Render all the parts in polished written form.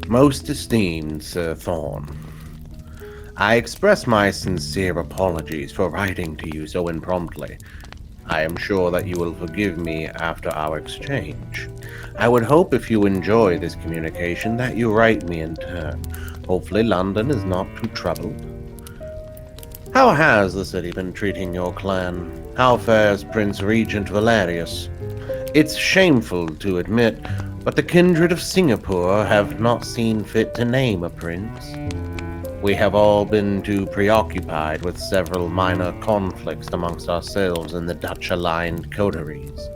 Most esteemed Sir Thorne, I express my sincere apologies for writing to you so impromptly. I am sure that you will forgive me after our exchange. I would hope if you enjoy this communication that you write me in turn. Hopefully London is not too troubled. How has the city been treating your clan? How fares Prince Regent Valerius? It's shameful to admit, but the kindred of Singapore have not seen fit to name a prince. We have all been too preoccupied with several minor conflicts amongst ourselves and the Dutch-aligned coteries.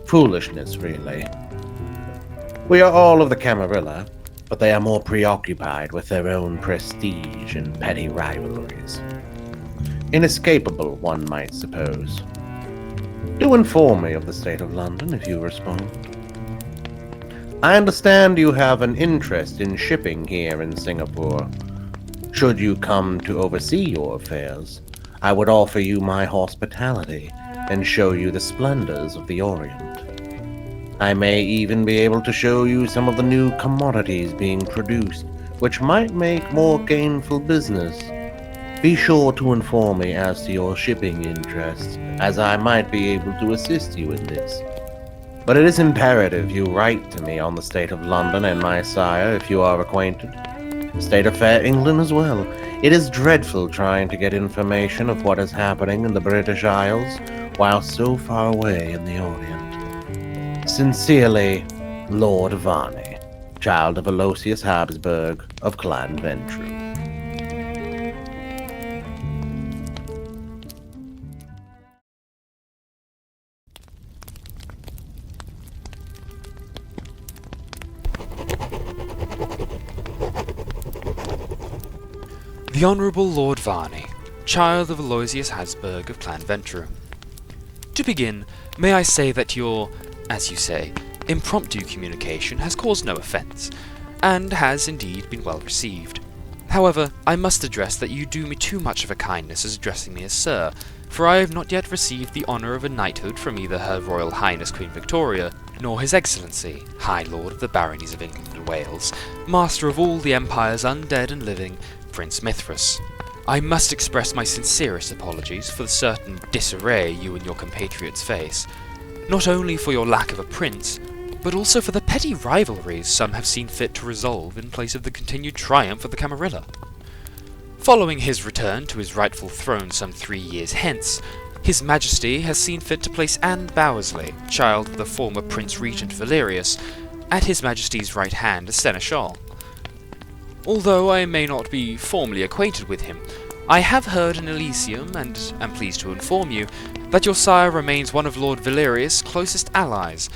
Foolishness, really. We are all of the Camarilla, but they are more preoccupied with their own prestige and petty rivalries. Inescapable, one might suppose. Do inform me of the state of London if you respond. I understand you have an interest in shipping here in Singapore. Should you come to oversee your affairs, I would offer you my hospitality and show you the splendors of the Orient. I may even be able to show you some of the new commodities being produced, which might make more gainful business. Be sure to inform me as to your shipping interests, as I might be able to assist you in this. But it is imperative you write to me on the state of London and my sire if you are acquainted. The state of fair England as well. It is dreadful trying to get information of what is happening in the British Isles while so far away in the Orient. Sincerely, Lord Varney, child of Aloysius Habsburg of Clan Ventrue. The Honourable Lord Varney, child of Aloysius Habsburg of Clan Ventrue. To begin, may I say that your, as you say, impromptu communication has caused no offence, and has indeed been well received. However, I must address that you do me too much of a kindness as addressing me as Sir, for I have not yet received the honour of a knighthood from either Her Royal Highness Queen Victoria, nor His Excellency, High Lord of the Baronies of England and Wales, Master of all the Empire's undead and living, Prince Mithras. I must express my sincerest apologies for the certain disarray you and your compatriots face, not only for your lack of a prince, but also for the petty rivalries some have seen fit to resolve in place of the continued triumph of the Camarilla. Following his return to his rightful throne some 3 years hence, His Majesty has seen fit to place Anne Bowersley, child of the former Prince Regent Valerius, at His Majesty's right hand as Seneschal. Although I may not be formally acquainted with him, I have heard in Elysium, and am pleased to inform you, that your sire remains one of Lord Valerius' closest allies,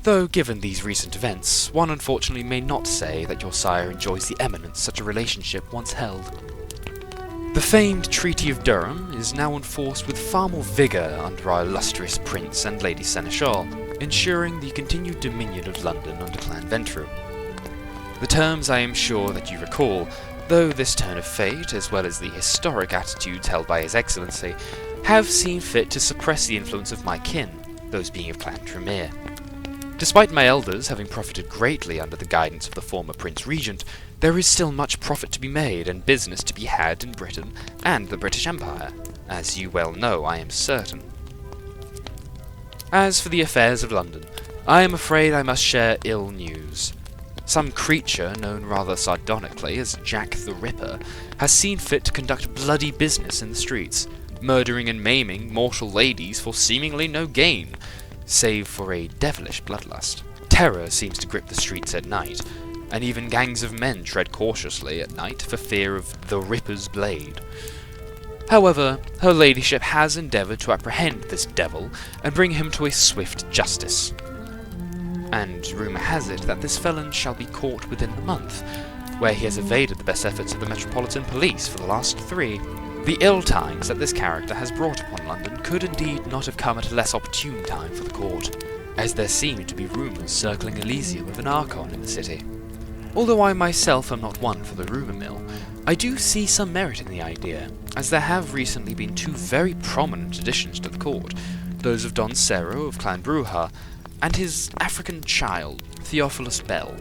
though given these recent events, one unfortunately may not say that your sire enjoys the eminence such a relationship once held. The famed Treaty of Durham is now enforced with far more vigour under our illustrious Prince and Lady Seneschal, ensuring the continued dominion of London under Clan Ventrue. The terms I am sure that you recall, though this turn of fate, as well as the historic attitudes held by His Excellency, have seen fit to suppress the influence of my kin, those being of Clan Tremere. Despite my elders having profited greatly under the guidance of the former Prince Regent, there is still much profit to be made and business to be had in Britain and the British Empire, as you well know, I am certain. As for the affairs of London, I am afraid I must share ill news. Some creature, known rather sardonically as Jack the Ripper, has seen fit to conduct bloody business in the streets, murdering and maiming mortal ladies for seemingly no gain, save for a devilish bloodlust. Terror seems to grip the streets at night, and even gangs of men tread cautiously at night for fear of the Ripper's blade. However, her ladyship has endeavoured to apprehend this devil and bring him to a swift justice. And rumour has it that this felon shall be caught within the month, where he has evaded the best efforts of the Metropolitan Police for the last 3. The ill times that this character has brought upon London could indeed not have come at a less opportune time for the court, as there seem to be rumours circling Elysium of an Archon in the city. Although I myself am not one for the rumour mill, I do see some merit in the idea, as there have recently been 2 very prominent additions to the court, those of Don Cero of Clan Bruja, and his African child, Theophilus Bell.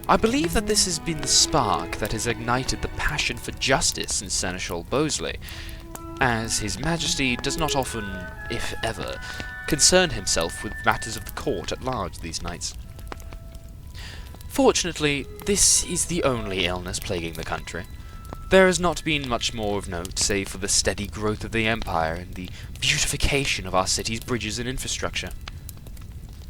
I believe that this has been the spark that has ignited the passion for justice in Seneschal Bosley, as His Majesty does not often, if ever, concern himself with matters of the court at large these nights. Fortunately, this is the only illness plaguing the country. There has not been much more of note, save for the steady growth of the Empire and the beautification of our city's bridges and infrastructure.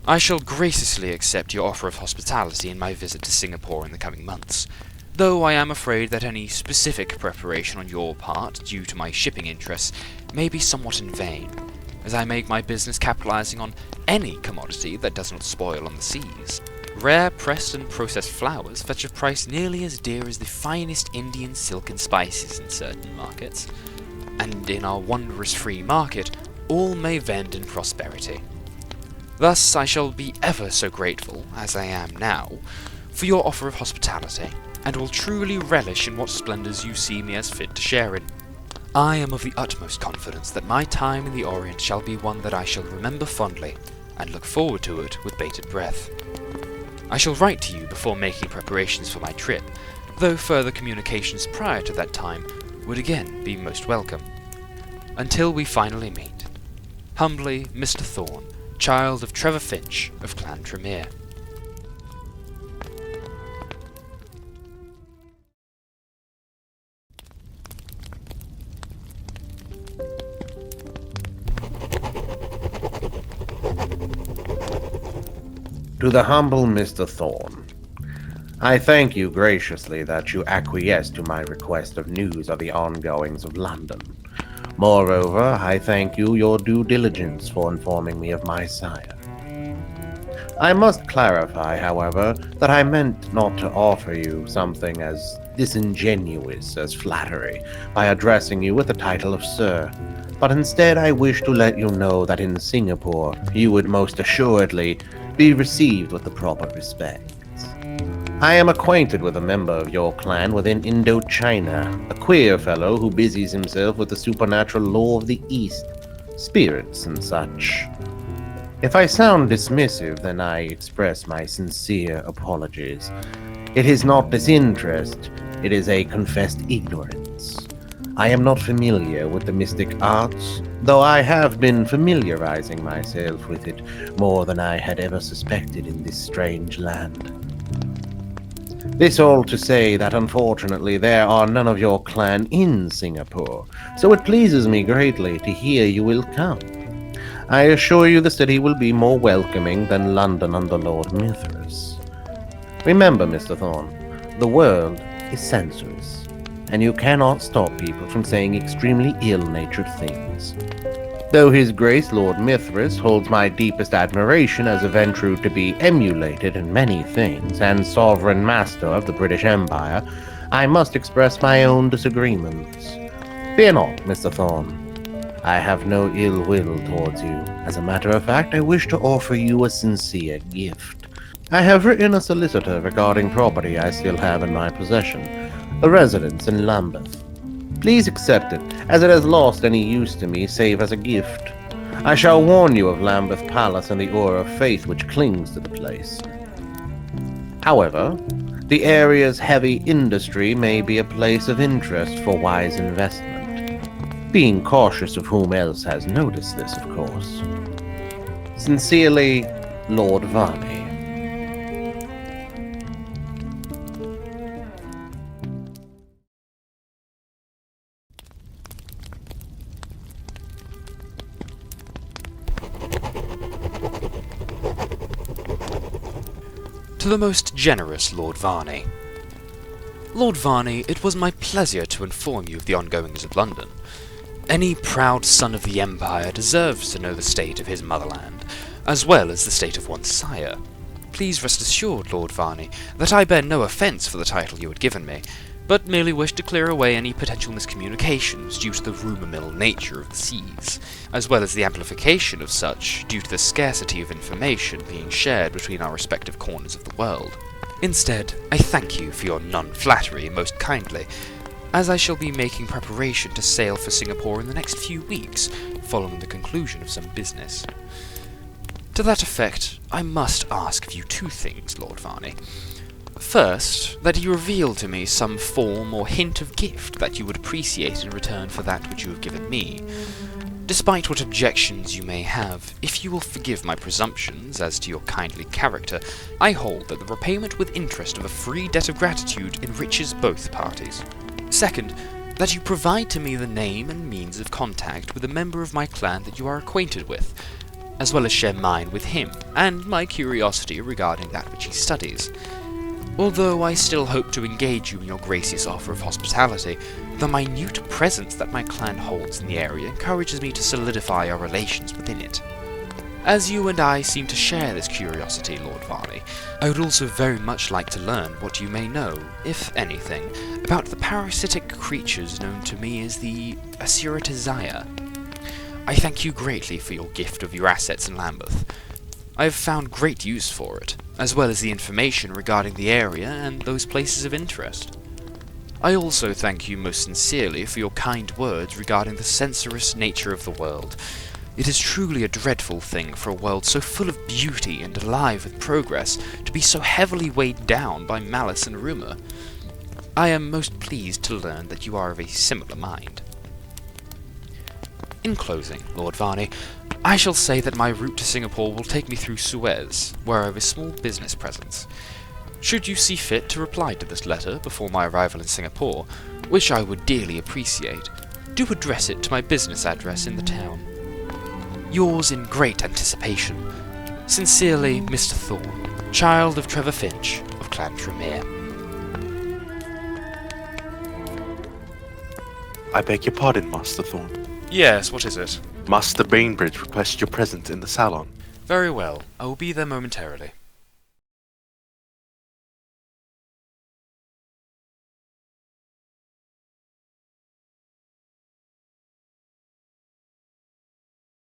I shall graciously accept your offer of hospitality in my visit to Singapore in the coming months, though I am afraid that any specific preparation on your part, due to my shipping interests, may be somewhat in vain, as I make my business capitalizing on any commodity that does not spoil on the seas. Rare pressed and processed flowers fetch a price nearly as dear as the finest Indian silk and spices in certain markets, and in our wondrous free market, all may vend in prosperity. Thus I shall be ever so grateful, as I am now, for your offer of hospitality, and will truly relish in what splendours you see me as fit to share in. I am of the utmost confidence that my time in the Orient shall be one that I shall remember fondly, and look forward to it with bated breath. I shall write to you before making preparations for my trip, though further communications prior to that time would again be most welcome. Until we finally meet. Humbly, Mr. Thorne, child of Trevor Finch of Clan Tremere. To the humble Mr. Thorne, I thank you graciously that you acquiesced to my request of news of the ongoings of London. Moreover, I thank you your due diligence for informing me of my sire. I must clarify, however, that I meant not to offer you something as disingenuous as flattery by addressing you with the title of Sir, but instead I wish to let you know that in Singapore you would most assuredly be received with the proper respect. I am acquainted with a member of your clan within Indochina, a queer fellow who busies himself with the supernatural lore of the East, spirits and such. If I sound dismissive, then I express my sincere apologies. It is not disinterest, it is a confessed ignorance. I am not familiar with the mystic arts, though I have been familiarizing myself with it more than I had ever suspected in this strange land. This all to say that unfortunately there are none of your clan in Singapore, so it pleases me greatly to hear you will come. I assure you the city will be more welcoming than London under Lord Mithras. Remember, Mr. Thorne, the world is sensuous, and you cannot stop people from saying extremely ill-natured things. Though His Grace Lord Mithras holds my deepest admiration as a Ventrue to be emulated in many things, and sovereign master of the British Empire, I must express my own disagreements. Fear not, Mr. Thorne. I have no ill will towards you. As a matter of fact, I wish to offer you a sincere gift. I have written a solicitor regarding property I still have in my possession, a residence in Lambeth. Please accept it, as it has lost any use to me save as a gift. I shall warn you of Lambeth Palace and the aura of faith which clings to the place. However, the area's heavy industry may be a place of interest for wise investment, being cautious of whom else has noticed this, of course. Sincerely, Lord Varney. To the most generous Lord Varney. Lord Varney, it was my pleasure to inform you of the ongoings of London. Any proud son of the Empire deserves to know the state of his motherland, as well as the state of one's sire. Please rest assured, Lord Varney, that I bear no offence for the title you had given me, but merely wish to clear away any potential miscommunications due to the rumour-mill nature of the seas, as well as the amplification of such due to the scarcity of information being shared between our respective corners of the world. Instead, I thank you for your non-flattery most kindly, as I shall be making preparation to sail for Singapore in the next few weeks, following the conclusion of some business. To that effect, I must ask of you two things, Lord Varney. First, that you reveal to me some form or hint of gift that you would appreciate in return for that which you have given me. Despite what objections you may have, if you will forgive my presumptions as to your kindly character, I hold that the repayment with interest of a free debt of gratitude enriches both parties. Second, that you provide to me the name and means of contact with a member of my clan that you are acquainted with, as well as share mine with him, and my curiosity regarding that which he studies. Although I still hope to engage you in your gracious offer of hospitality, the minute presence that my clan holds in the area encourages me to solidify our relations within it. As you and I seem to share this curiosity, Lord Varney, I would also very much like to learn what you may know, if anything, about the parasitic creatures known to me as the Asiratizaya. I thank you greatly for your gift of your assets in Lambeth. I have found great use for it, as well as the information regarding the area and those places of interest. I also thank you most sincerely for your kind words regarding the censorious nature of the world. It is truly a dreadful thing for a world so full of beauty and alive with progress to be so heavily weighed down by malice and rumour. I am most pleased to learn that you are of a similar mind. In closing, Lord Varney, I shall say that my route to Singapore will take me through Suez, where I have a small business presence. Should you see fit to reply to this letter before my arrival in Singapore, which I would dearly appreciate, do address it to my business address in the town. Yours in great anticipation. Sincerely, Mr. Thorne, child of Trevor Finch of Clan Tremere. I beg your pardon, Master Thorne. Yes, what is it? Master Bainbridge requests your presence in the salon. Very well. I will be there momentarily.